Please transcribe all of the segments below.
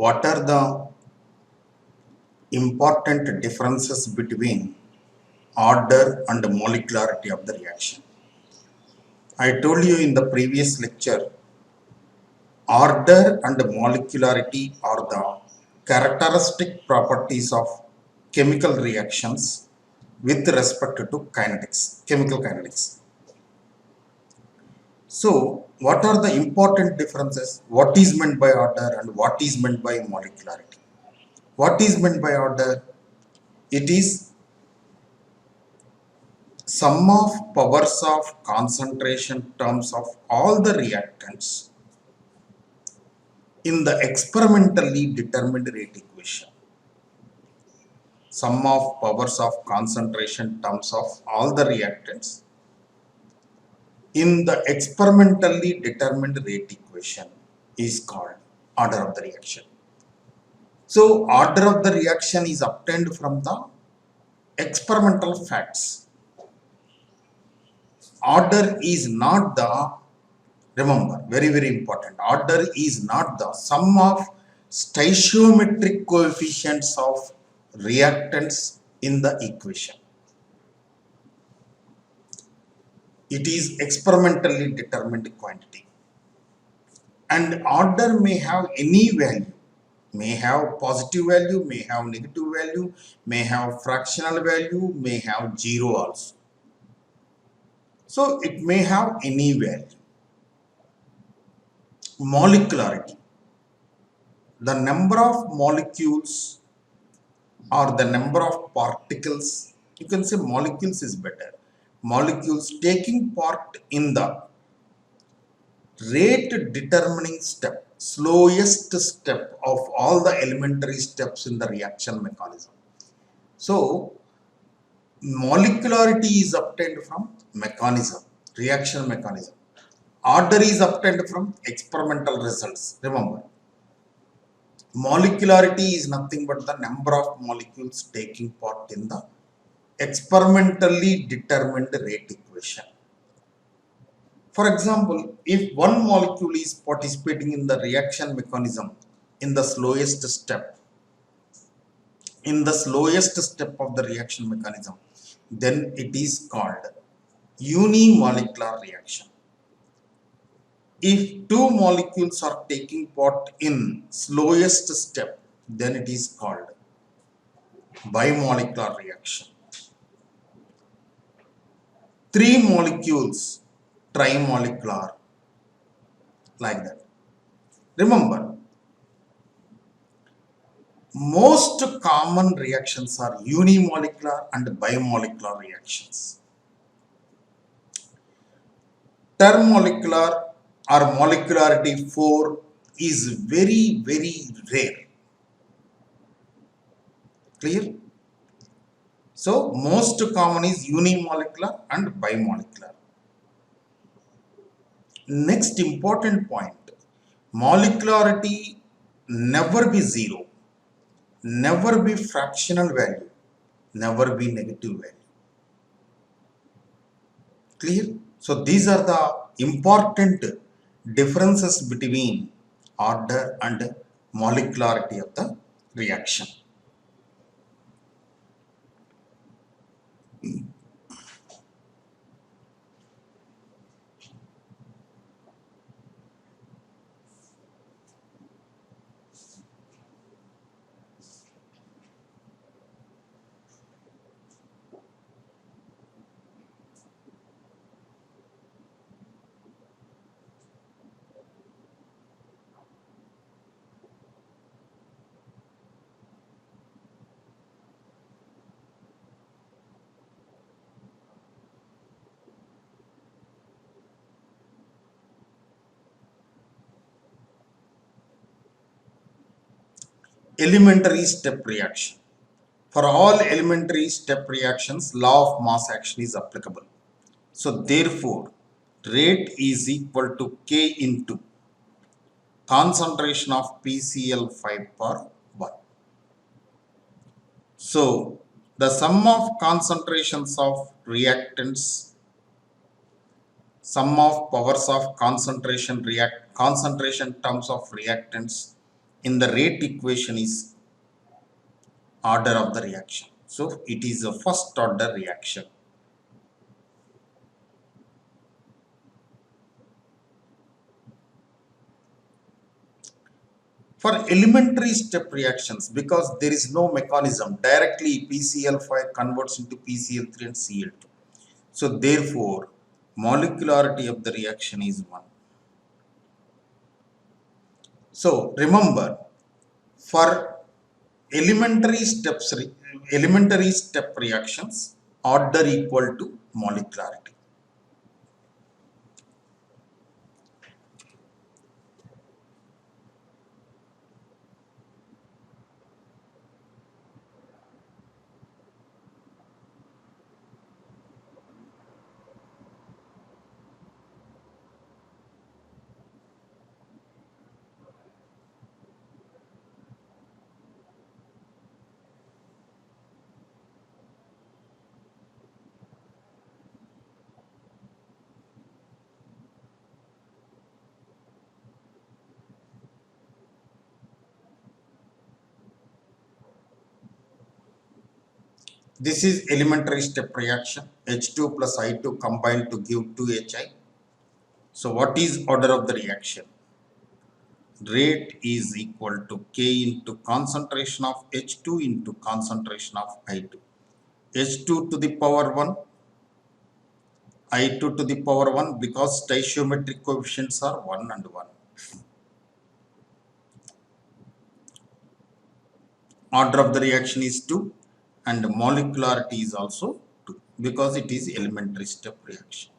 What are the important differences between order and molecularity of the reaction? I told you in the previous lecture, order and molecularity are the characteristic properties of chemical reactions with respect to kinetics, chemical kinetics. So what are the important differences? What is meant by order and what is meant by molecularity? What is meant by order? It is sum of powers of concentration terms of all the reactants in the experimentally determined rate equation. Sum of powers of concentration terms of all the reactants in the experimentally determined rate equation is called order of the reaction. So order of the reaction is obtained from the experimental facts. Order is not the, remember, very important, order is not the sum of stoichiometric coefficients of reactants in the equation. It is experimentally determined quantity, and order may have any value, may have positive value, may have negative value, may have fractional value, may have zero also. So it may have any value. Molecularity, the number of molecules or the number of particles, you can say molecules is better, molecules taking part in the rate determining step, slowest step of all the elementary steps in the reaction mechanism. So molecularity is obtained from mechanism, reaction mechanism. Order is obtained from experimental results. Remember, molecularity is nothing but the number of molecules taking part in the experimentally determined rate equation. For example, if one molecule is participating in the reaction mechanism in the slowest step, of the reaction mechanism, then it is called unimolecular reaction. If two molecules are taking part in slowest step, then it is called bimolecular reaction. Three molecules, trimolecular, like that. Remember, most common reactions are unimolecular and bimolecular reactions. Termolecular or molecularity 4 is very rare. Clear? So most common is unimolecular and bimolecular. Next important point, molecularity never be zero, never be fractional value, never be negative value. Clear? So these are the important differences between order and molecularity of the reaction. Elementary step reaction. For all elementary step reactions, law of mass action is applicable. So therefore, rate is equal to K into concentration of PCl5 per 1. So the sum of concentrations of reactants, sum of powers of concentration terms of reactants in the rate equation is order of the reaction. So it is a first order reaction. For elementary step reactions, because there is no mechanism, directly PCl5 converts into PCl3 and Cl2. So therefore, molecularity of the reaction is 1. So remember, for elementary step reactions, order equal to molecularity. This is elementary step reaction. H2 plus I2 combined to give 2HI. So what is order of the reaction? Rate is equal to K into concentration of H2 into concentration of I2. H2 to the power 1, I2 to the power 1, because stoichiometric coefficients are 1 and 1. Order of the reaction is 2 and molecularity is also 2 because it is elementary step reaction.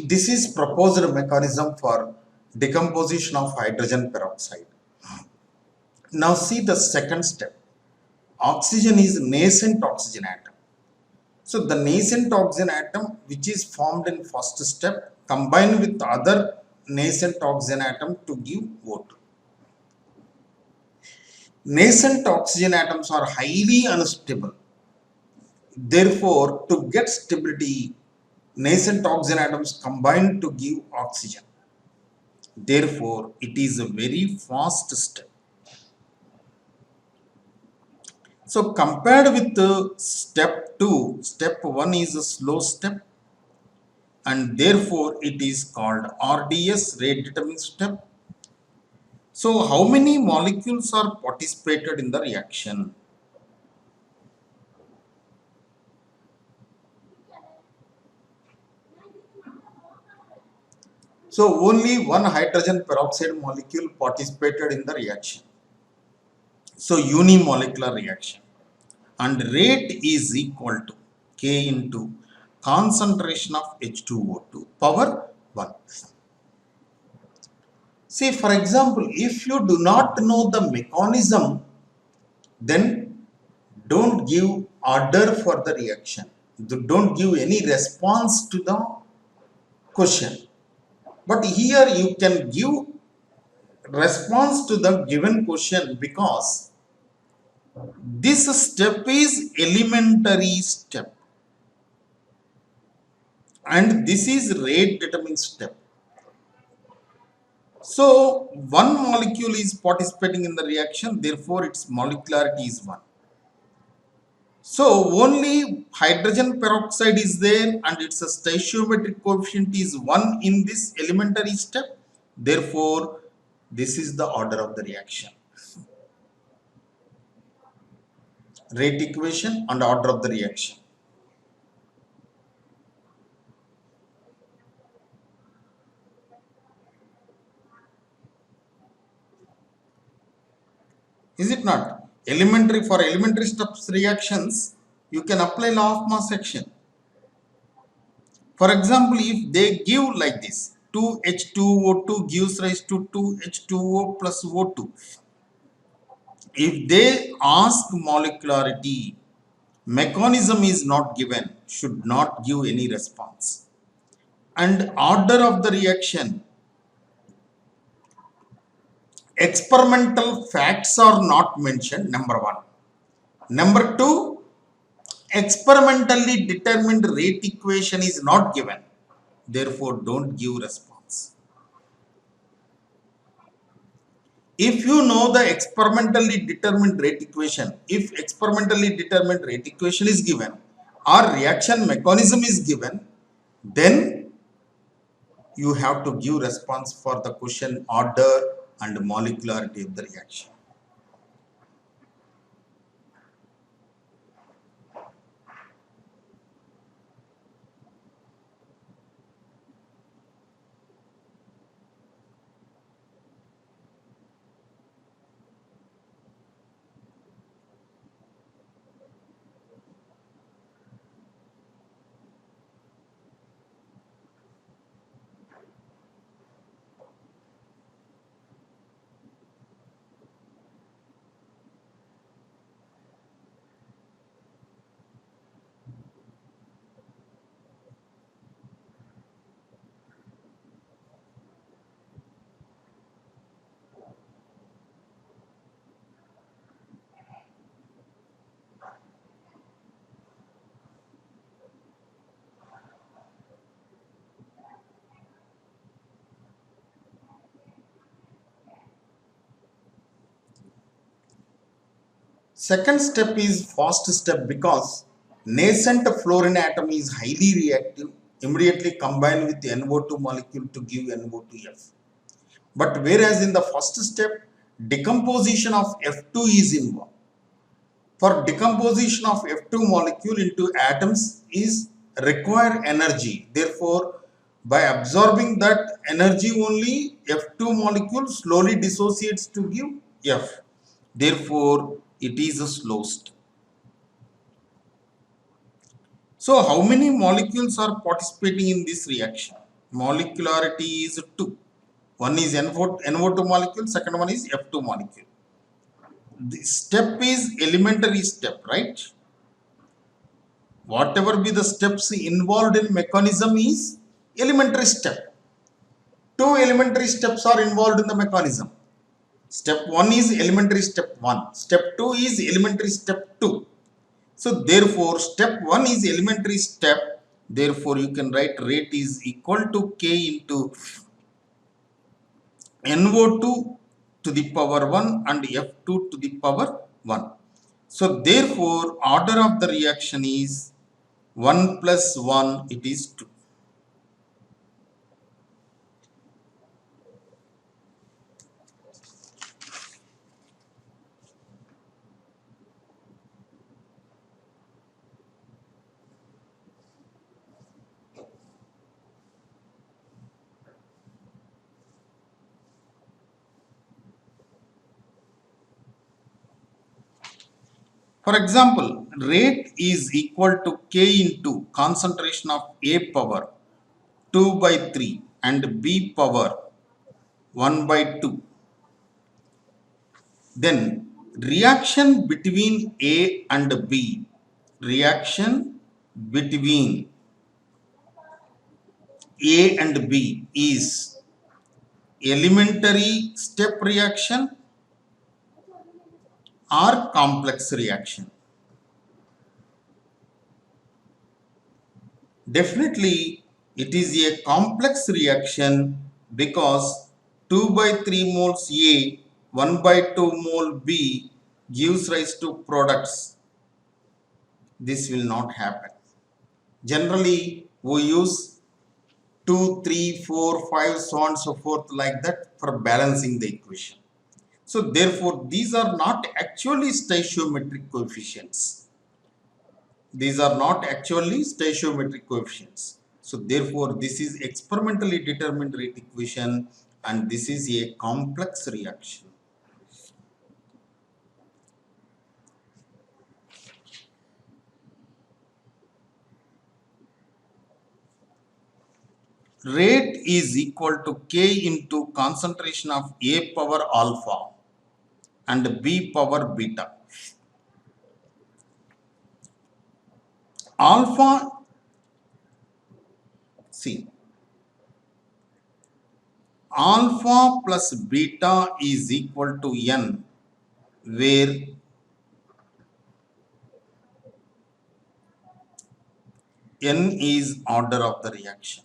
This is proposed mechanism for decomposition of hydrogen peroxide. Now see the second step. Oxygen is nascent oxygen atom. So the nascent oxygen atom which is formed in first step combined with other nascent oxygen atom to give O2. Nascent oxygen atoms are highly unstable. Therefore, to get stability, nascent oxygen atoms combine to give oxygen. Therefore, it is a very fast step. So, compared with step 2, step 1 is a slow step and therefore it is called RDS, rate determining step. So, how many molecules are participated in the reaction? So, only one hydrogen peroxide molecule participated in the reaction. So, unimolecular reaction. And rate is equal to K into concentration of H2O2 power 1. See, for example, if you do not know the mechanism, then don't give order for the reaction. Don't give any response to the question. But here you can give response to the given question because this step is elementary step and this is rate determining step. So one molecule is participating in the reaction, therefore its molecularity is 1. So only hydrogen peroxide is there and its a stoichiometric coefficient is 1 in this elementary step. Therefore, this is the order of the reaction. Rate equation and order of the reaction. Is it not? Elementary, for elementary steps reactions, you can apply law of mass action. For example, if they give like this, 2H2O2 gives rise to 2H2O plus O2. If they ask molecularity, mechanism is not given, should not give any response. And order of the reaction, experimental facts are not mentioned, number one. Number two, experimentally determined rate equation is not given. Therefore, don't give response. If you know the experimentally determined rate equation, if experimentally determined rate equation is given or reaction mechanism is given, then you have to give response for the question order and molecularity of the reaction. Second step is fast step because nascent fluorine atom is highly reactive, immediately combine with NO2 molecule to give NO2F. But whereas in the first step, decomposition of F2 is involved. For decomposition of F2 molecule into atoms is require energy. Therefore, by absorbing that energy only, F2 molecule slowly dissociates to give F. Therefore, it is a slow step. So, how many molecules are participating in this reaction? Molecularity is 2. One is NO2 molecule, second one is F2 molecule. The step is elementary step, right? Whatever be the steps involved in mechanism is elementary step. 2 elementary steps are involved in the mechanism. Step 1 is elementary step 1. Step 2 is elementary step 2. So therefore, step 1 is elementary step. Therefore, you can write rate is equal to K into NO2 to the power 1 and F2 to the power 1. So therefore, order of the reaction is 1 plus 1, it is 2. For example, rate is equal to K into concentration of A power 2 by 3 and B power 1 by 2. Then reaction between A and B, reaction between A and B is elementary step reaction or complex reaction. Definitely, it is a complex reaction because 2 by 3 moles A, 1 by 2 mole B gives rise to products this will not happen. Generally, we use 2, 3, 4, 5, so on and so forth like that for balancing the equation. So therefore, these are not actually stoichiometric coefficients. These are not actually stoichiometric coefficients. So therefore, this is experimentally determined rate equation and this is a complex reaction. Rate is equal to K into concentration of A power alpha and B power beta. Alpha, see, alpha plus beta is equal to N, where N is order of the reaction.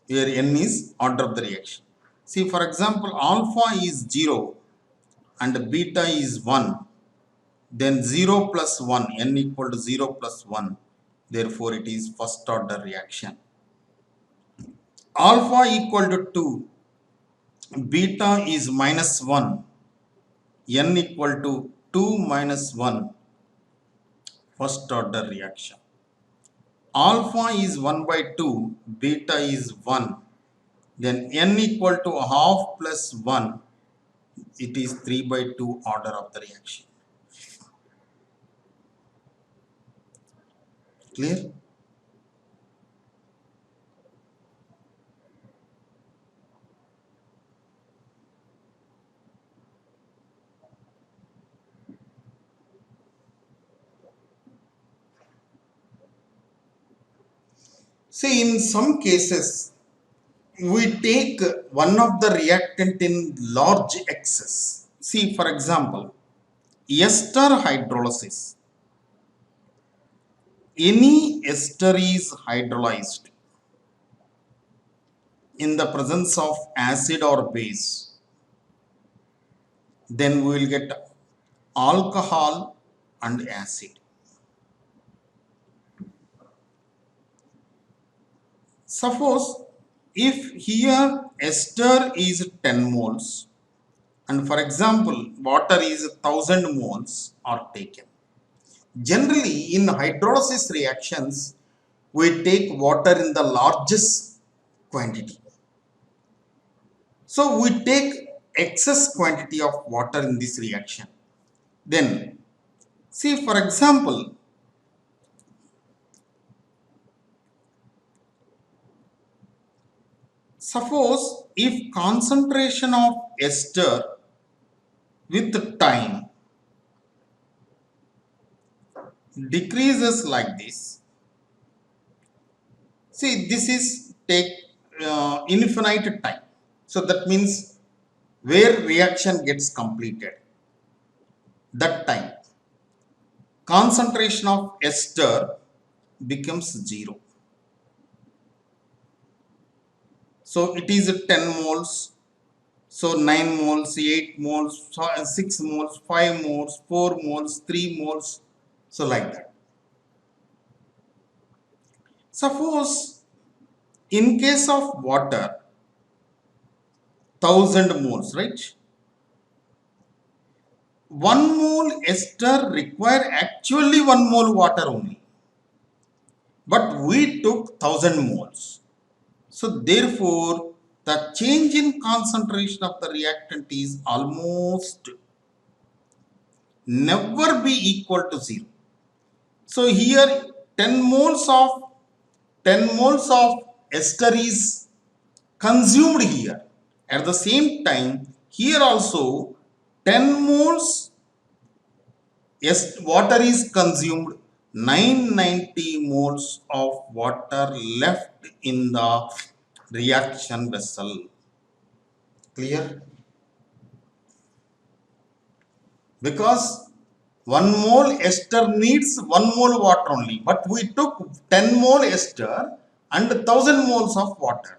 Where N is order of the reaction. See, for example, alpha is 0 and beta is 1. Then 0 plus 1, N equal to 0 plus 1. Therefore, it is first order reaction. Alpha equal to 2, beta is minus 1, N equal to 2 minus 1, first order reaction. Alpha is 1 by 2, beta is 1, then N equal to half plus 1, it is 3 by 2 order of the reaction. Clear? See, in some cases, we take one of the reactant in large excess. See, for example, ester hydrolysis. Any ester is hydrolyzed in the presence of acid or base. Then we will get alcohol and acid. Suppose if here ester is 10 moles and for example water is 1000 moles are taken. Generally in hydrolysis reactions we take water in the largest quantity. So we take excess quantity of water in this reaction. Then see, for example, suppose if concentration of ester with time decreases like this, see this is take infinite time. So that means where reaction gets completed, that time concentration of ester becomes 0. So it is 10 moles. So 9 moles, 8 moles, 6 moles, 5 moles, 4 moles, 3 moles. So like that. Suppose in case of water, 1000 moles, right? 1 mole ester require actually 1 mole water only. But we took 1000 moles. So therefore, the change in concentration of the reactant is almost never be equal to 0. So here 10 moles of ester is consumed here. At the same time, here also 10 moles water is consumed, 990 moles of water left in the reaction vessel. Clear? Because 1 mole ester needs 1 mole water only, but we took 10 mole ester and 1000 moles of water.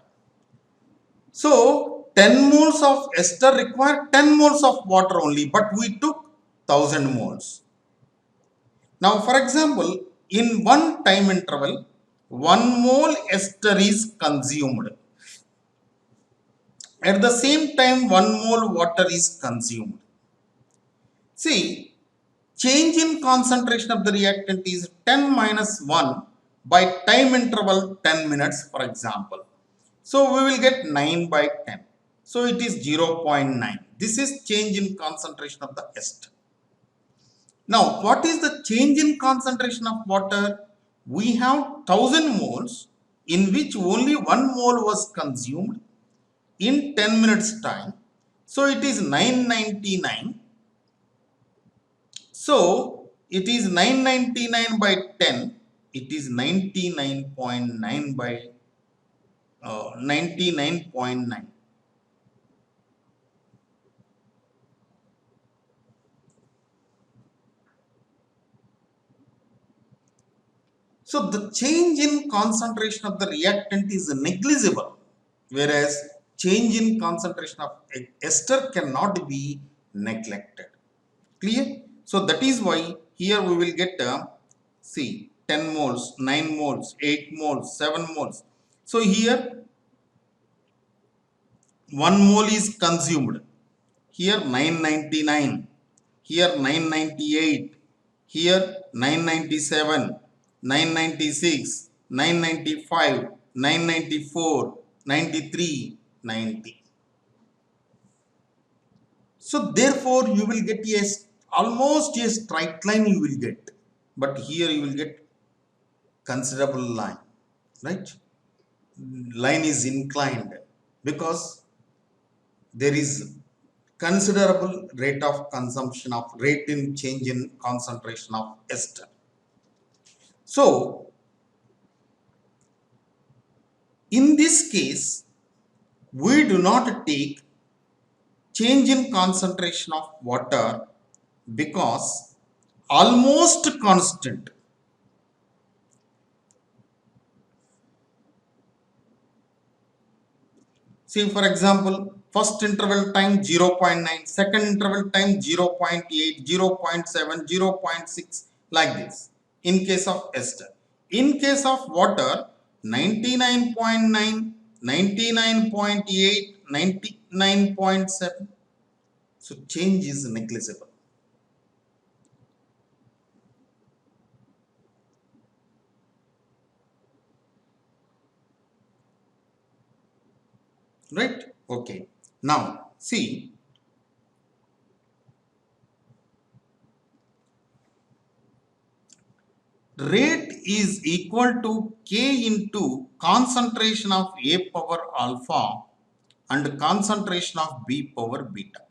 So 10 moles of ester require 10 moles of water only, but we took 1000 moles. Now, for example, in one time interval, 1 mole ester is consumed. At the same time, 1 mole water is consumed. See, change in concentration of the reactant is 10 minus 1 by time interval 10 minutes, for example. So, we will get 9 by 10. So, it is 0.9. This is change in concentration of the ester. Now, what is the change in concentration of water? We have 1000 moles in which only 1 mole was consumed in 10 minutes time. So, it is 999. So, it is 999 by 10. It is 99.9 by 99.9. So, the change in concentration of the reactant is negligible, whereas change in concentration of ester cannot be neglected. Clear? So, that is why here we will get see 10 moles, 9 moles, 8 moles, 7 moles. So, here 1 mole is consumed, here 999, here 998, here 997, 996, 995, 994, 93, 90. So therefore you will get almost a straight line you will get, but here you will get considerable line, right? Line is inclined because there is considerable rate of consumption of rate in change in concentration of ester. So in this case, we do not take change in concentration of water because almost constant. See, for example, first interval time 0.9, second interval time 0.8, 0.7, 0.6, like this in case of ester. In case of water, 99.9, 99.8, 99.7. So change is negligible. Right? Okay. Now, see, rate is equal to K into concentration of A power alpha and concentration of B power beta.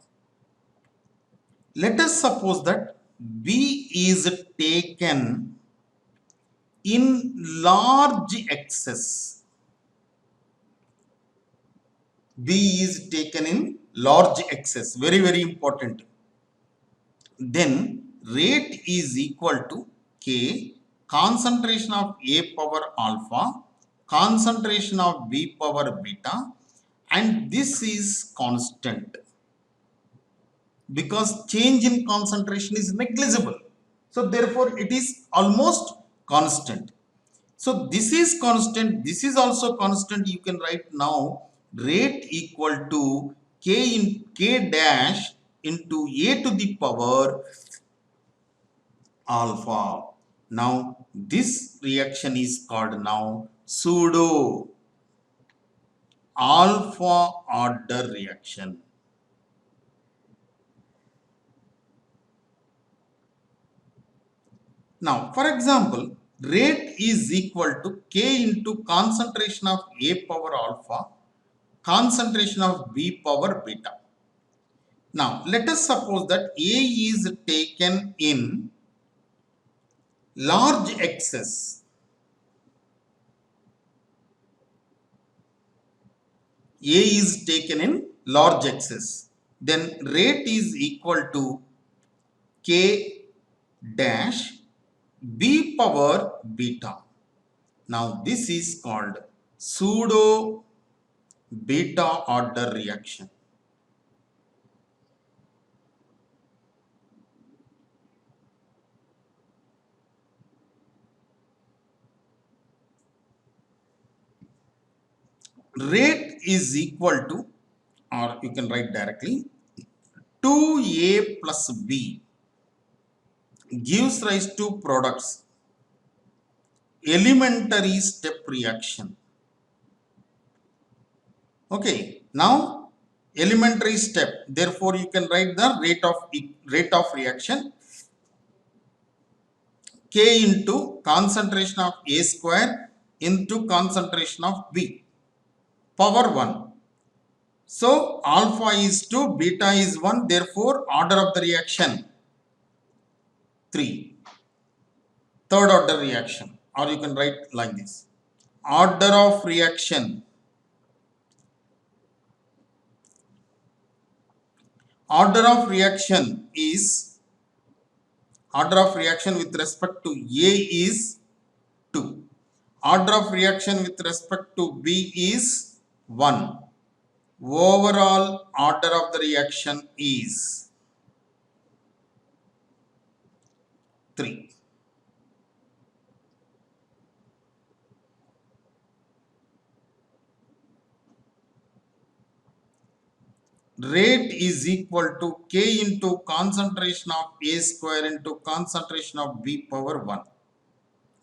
Let us suppose that B is taken in large excess. B is taken in large excess, very, very important. Then rate is equal to K concentration of A power alpha, concentration of B power beta, and this is constant because change in concentration is negligible. So therefore it is almost constant. So this is constant, this is also constant. You can write now rate equal to K dash into A to the power alpha. Now this reaction is called now pseudo alpha order reaction. Now, for example, rate is equal to K into concentration of A power alpha, concentration of B power beta. Now, let us suppose that A is taken in large excess. A is taken in large excess. Then rate is equal to K dash B power beta. Now this is called pseudo beta order reaction. Rate is equal to, or you can write directly, 2A plus B gives rise to products elementary step reaction. Okay, now elementary step, therefore you can write the rate of reaction K into concentration of A square into concentration of B power 1. So alpha is 2, beta is 1, therefore order of the reaction 3. Third order reaction, or you can write like this. Order of reaction. Order of reaction is, order of reaction with respect to A is 2. Order of reaction with respect to B is 1. Overall order of the reaction is 3. Rate is equal to K into concentration of A square into concentration of B power 1.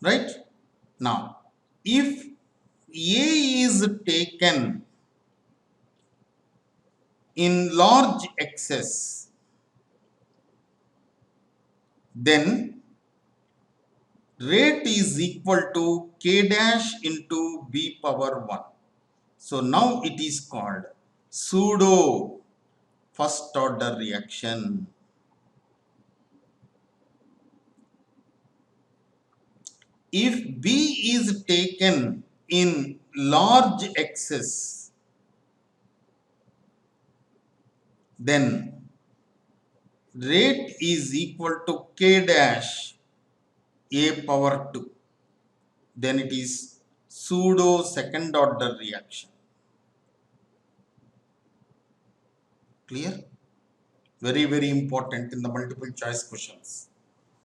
Right? Now, if A is taken in large excess, then rate is equal to K dash into B power 1. So now it is called pseudo first order reaction. If B is taken in large excess, then rate is equal to K dash A power 2. Then it is pseudo second order reaction. Clear? Very, very important in the multiple choice questions.